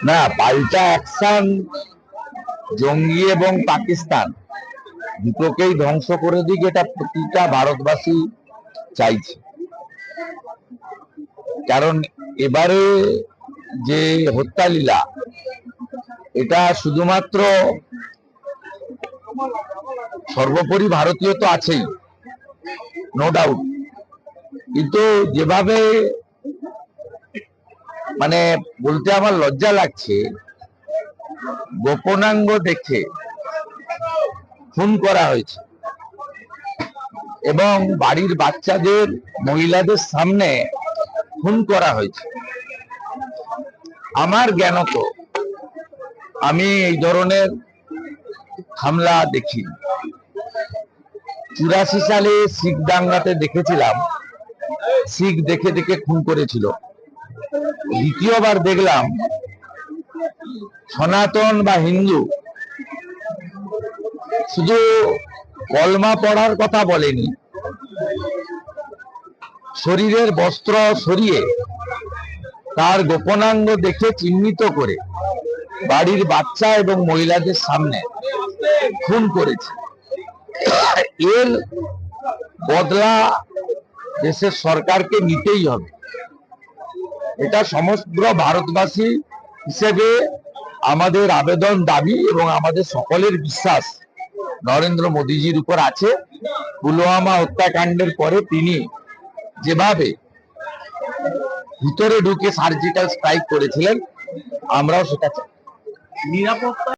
না, পাল্টা অ্যাকশন জঙ্গি এবং পাকিস্তান দুটোকেই ধ্বংস করে দিক, এটা প্রতিটা ভারতবাসী চাইছে। কারণ এবারে যে হত্যালীলা, এটা শুধুমাত্র সর্বোপরি ভারতীয় তো আছেই, নো ডাউট, কিন্তু যেভাবে মানে বলতে আমার লজ্জা লাগছে, গোপনাঙ্গ দেখে খুন করা হয়েছে এবং বাড়ির বাচ্চাদের, মহিলাদের সামনে খুন করা হয়েছে। আমার জ্ঞানত আমি এই ধরনের হামলা দেখি। 84 সালে শিখ দাঙ্গাতে দেখেছিলাম, শিখ দেখে দেখে খুন করেছিল। দ্বিতীয়বার দেখলাম সনাতন বা হিন্দু শুধু কলমা পড়ার কথা বলেনি, শরীরের বস্ত্র সরিয়ে তার গোপনাঙ্গ দেখে চিহ্নিত করে বাড়ির বাচ্চা এবং মহিলাদের সামনে খুন করেছে। এর বদলা দেশের সরকারকে নিতেই হবে। এটা সমগ্র ভারতবাসী হিসেবে আমাদের আবেদন, দাবি এবং আমাদের সকলের বিশ্বাস নরেন্দ্র মোদীজির উপর আছে। পুলওয়ামা হত্যাকাণ্ডের পরে তিনি যেভাবে ভিতরে ঢুকে সার্জিক্যাল স্ট্রাইক করেছিলেন, আমরাও সেটা চাই। নিরাপত্তা